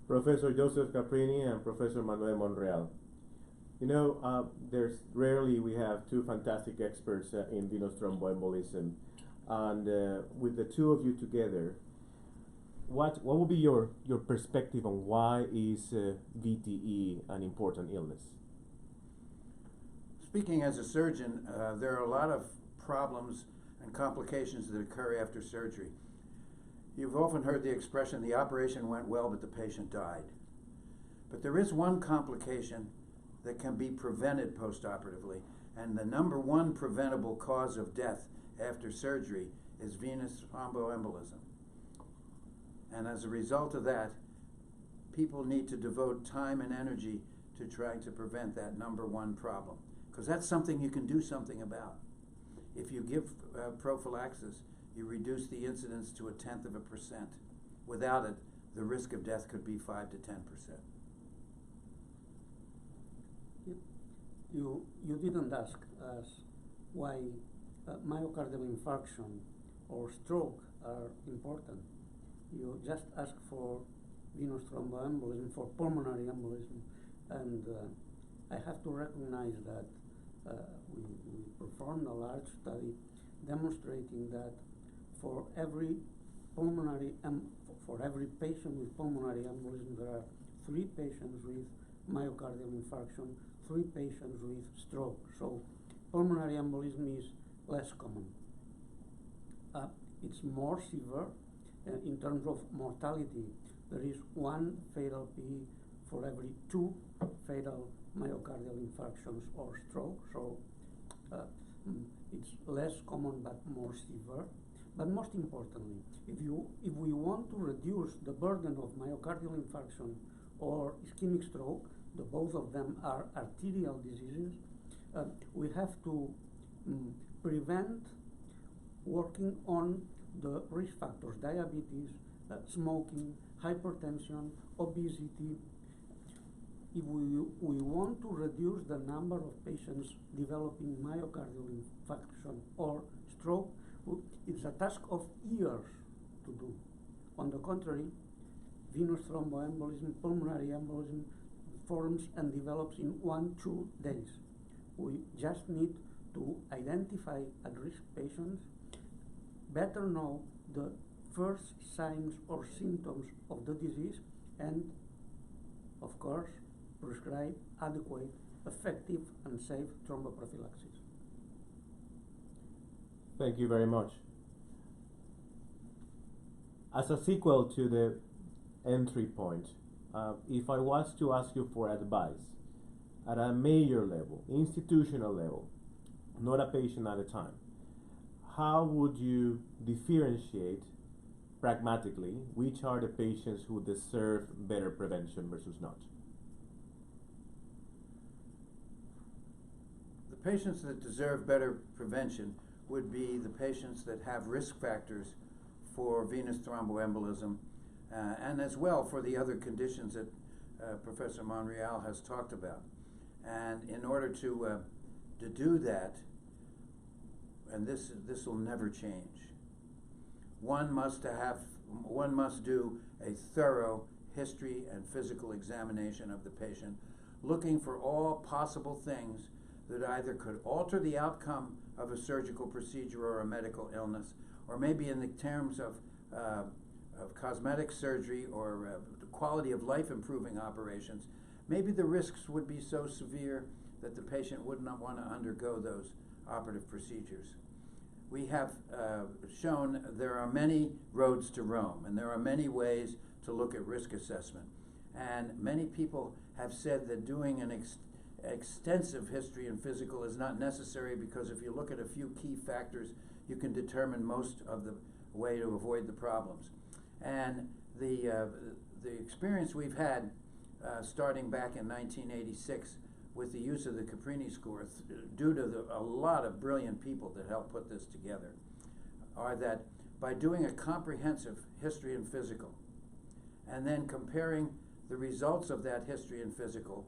Professor Joseph Caprini and Professor Manuel Monreal. You know, there's rarely we have two fantastic experts in venous thromboembolism, and with the two of you together, what will be your perspective on why is VTE an important illness? Speaking as a surgeon, there are a lot of problems and complications that occur after surgery. You've often heard the expression, the operation went well, but the patient died. But there is one complication that can be prevented postoperatively, and the number one preventable cause of death after surgery is venous thromboembolism. And as a result of that, people need to devote time and energy to trying to prevent that number one problem, because that's something you can do something about. If you give prophylaxis, you reduce the incidence to 0.1%. Without it, the risk of death could be 5 to 10%. You didn't ask us why myocardial infarction or stroke are important. You just asked for venous thromboembolism, for pulmonary embolism, and I have to recognize that we performed a large study demonstrating that for every patient with pulmonary embolism, there are 3 patients with myocardial infarction, 3 patients with stroke. So pulmonary embolism is less common. It's more severe in terms of mortality. There is 1 fatal PE for every 2 fatal myocardial infarctions or stroke. So it's less common but more severe. But most importantly, if we want to reduce the burden of myocardial infarction or ischemic stroke, both of them are arterial diseases, we have to prevent working on the risk factors: diabetes, smoking, hypertension, obesity. If we want to reduce the number of patients developing myocardial infarction or stroke, it's a task of years to do. On the contrary, venous thromboembolism, pulmonary embolism forms and develops in 1-2 days. We just need to identify at-risk patients, better know the first signs or symptoms of the disease, and of course prescribe adequate, effective and safe thromboprophylaxis. Thank you very much. As a sequel to the entry point, if I was to ask you for advice at a major level, institutional level, not a patient at a time, how would you differentiate pragmatically which are the patients who deserve better prevention versus not? The patients that deserve better prevention would be the patients that have risk factors for venous thromboembolism, and as well for the other conditions that Professor Monreal has talked about. And in order to do that, and this will never change, one must do a thorough history and physical examination of the patient, looking for all possible things that either could alter the outcome of a surgical procedure or a medical illness, or maybe in the terms of cosmetic surgery or quality of life improving operations, maybe the risks would be so severe that the patient would not want to undergo those operative procedures. We have shown there are many roads to Rome, and there are many ways to look at risk assessment. And many people have said that doing an extensive history and physical is not necessary, because if you look at a few key factors, you can determine most of the way to avoid the problems. And the experience we've had starting back in 1986 with the use of the Caprini score, due to a lot of brilliant people that helped put this together, are that by doing a comprehensive history and physical, and then comparing the results of that history and physical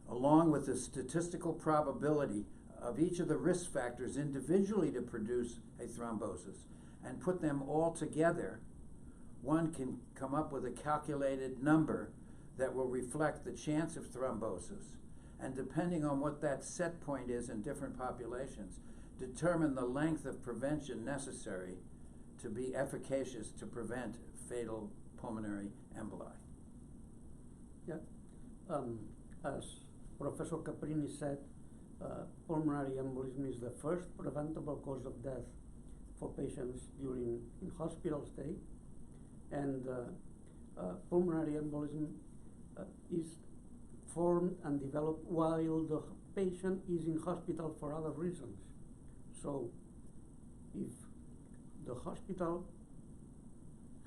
along with the statistical probability of each of the risk factors individually to produce a thrombosis, and put them all together, one can come up with a calculated number that will reflect the chance of thrombosis, and depending on what that set point is in different populations, determine the length of prevention necessary to be efficacious to prevent fatal pulmonary emboli. Yeah. As Professor Caprini said, pulmonary embolism is the first preventable cause of death for patients during in-hospital stay, and pulmonary embolism is formed and developed while the patient is in hospital for other reasons. So if the hospital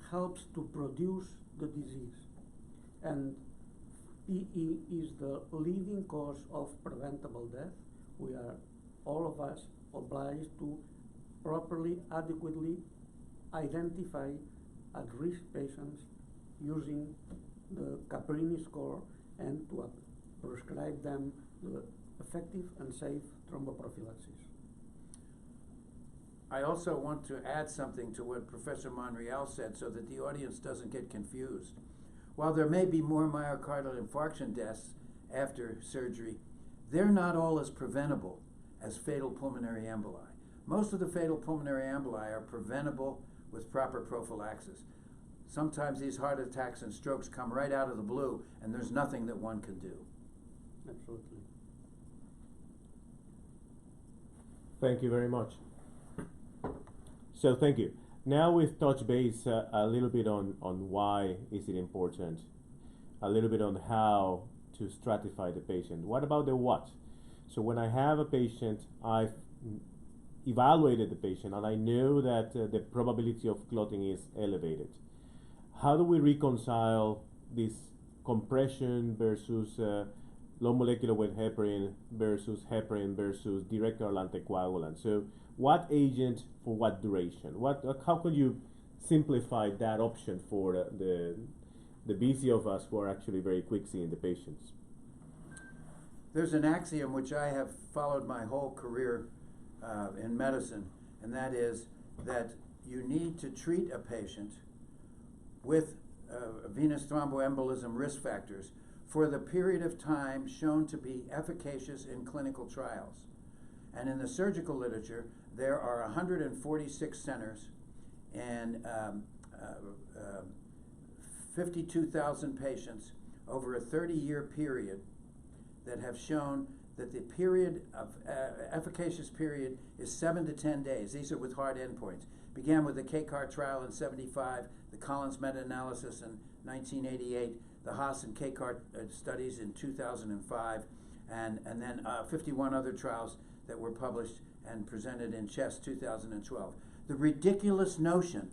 helps to produce the disease, and PE is the leading cause of preventable death, we are, all of us, obliged to properly, adequately identify at-risk patients using the Caprini score and to prescribe them the effective and safe thromboprophylaxis. I also want to add something to what Professor Monreal said so that the audience doesn't get confused. While there may be more myocardial infarction deaths after surgery, they're not all as preventable as fatal pulmonary emboli. Most of the fatal pulmonary emboli are preventable with proper prophylaxis. Sometimes these heart attacks and strokes come right out of the blue, and there's nothing that one can do. Absolutely. Thank you very much. So thank you. Now we've touched base a little bit on why is it important, a little bit on how to stratify the patient. What about the what? So when I have a patient, I've evaluated the patient and I know that the probability of clotting is elevated. How do we reconcile this compression versus low molecular weight heparin versus direct oral anticoagulant? So what agent for what duration? How can you simplify that option for the busy of us who are actually very quick seeing the patients? There's an axiom which I have followed my whole career in medicine, and that is that you need to treat a patient with venous thromboembolism risk factors for the period of time shown to be efficacious in clinical trials. And in the surgical literature, there are 146 centers and 52,000 patients over a 30-year period that have shown that the period of efficacious period is 7 to 10 days. These are with hard endpoints. Began with the KCAR trial in '75, the Collins meta-analysis in 1988, the Haas and KCAR studies in 2005, and then 51 other trials that were published and presented in CHEST 2012. The ridiculous notion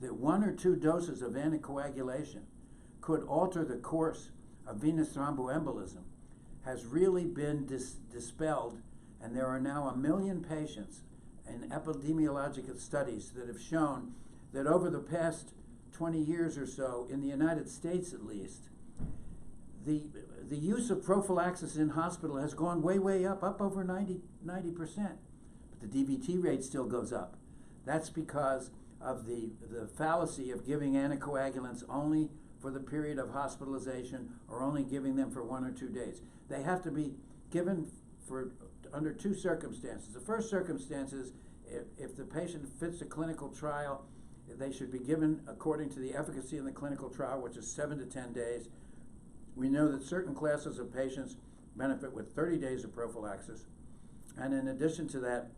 that 1 or 2 doses of anticoagulation could alter the course of venous thromboembolism has really been dispelled, and there are now 1 million patients in epidemiological studies that have shown that over the past 20 years or so, in the United States at least, the use of prophylaxis in hospital has gone way up over 90%. But the DVT rate still goes up. That's because of the fallacy of giving anticoagulants only for the period of hospitalization or only giving them for 1 or 2 days. They have to be given under 2 circumstances. The first circumstance is if the patient fits a clinical trial, they should be given according to the efficacy in the clinical trial, which is 7 to 10 days. We know that certain classes of patients benefit with 30 days of prophylaxis. And in addition to that,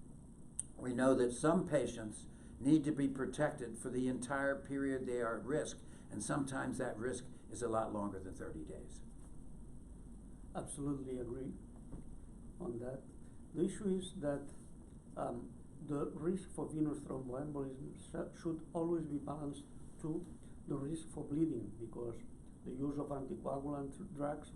we know that some patients need to be protected for the entire period they are at risk, and sometimes that risk is a lot longer than 30 days. Absolutely agree on that. The issue is that the risk for venous thromboembolism should always be balanced to the risk for bleeding, because the use of anticoagulant drugs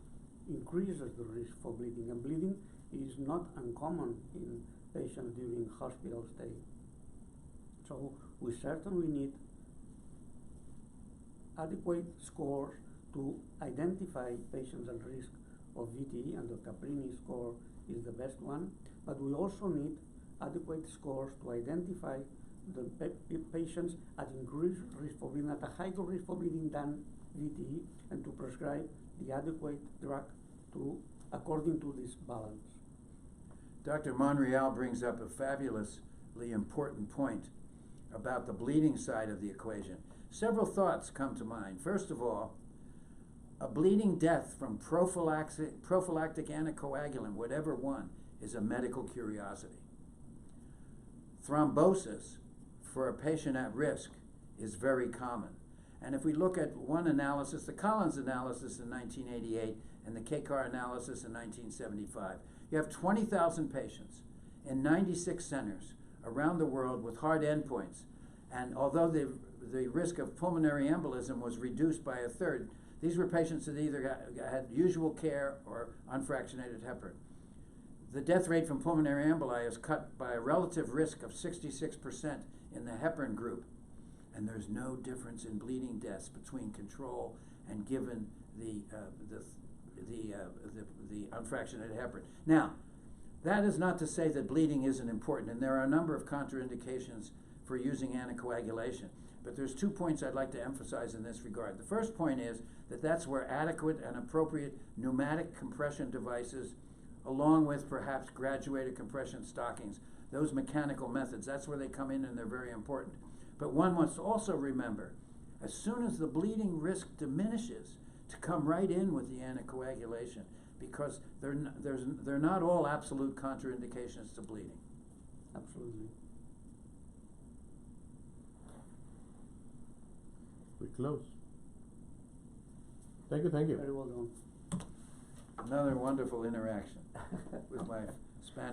increases the risk for bleeding, and bleeding is not uncommon in patients during hospital stay. So we certainly need adequate scores to identify patients at risk of VTE, and the Caprini score is the best one, but we also need adequate scores to identify patients at increased risk for bleeding, at a higher risk for bleeding than VTE, and to prescribe the adequate drug according to this balance. Dr. Monreal brings up a fabulously important point about the bleeding side of the equation. Several thoughts come to mind. First of all, a bleeding death from prophylactic anticoagulant, whatever one, is a medical curiosity. Thrombosis for a patient at risk is very common. And if we look at one analysis, the Collins analysis in 1988 and the KCAR analysis in 1975, you have 20,000 patients in 96 centers around the world with hard endpoints. And although the risk of pulmonary embolism was reduced by a third, these were patients that either had usual care or unfractionated heparin. The death rate from pulmonary emboli is cut by a relative risk of 66% in the heparin group. And there's no difference in bleeding deaths between control and given the unfractionated heparin. Now, that is not to say that bleeding isn't important, and there are a number of contraindications for using anticoagulation. But there's 2 points I'd like to emphasize in this regard. The first point is that that's where adequate and appropriate pneumatic compression devices, along with perhaps graduated compression stockings, those mechanical methods, that's where they come in and they're very important. But one must also remember, as soon as the bleeding risk diminishes, to come right in with the anticoagulation, because they're not all absolute contraindications to bleeding. Absolutely. We close. Thank you. Very well done. Another wonderful interaction with my Spanish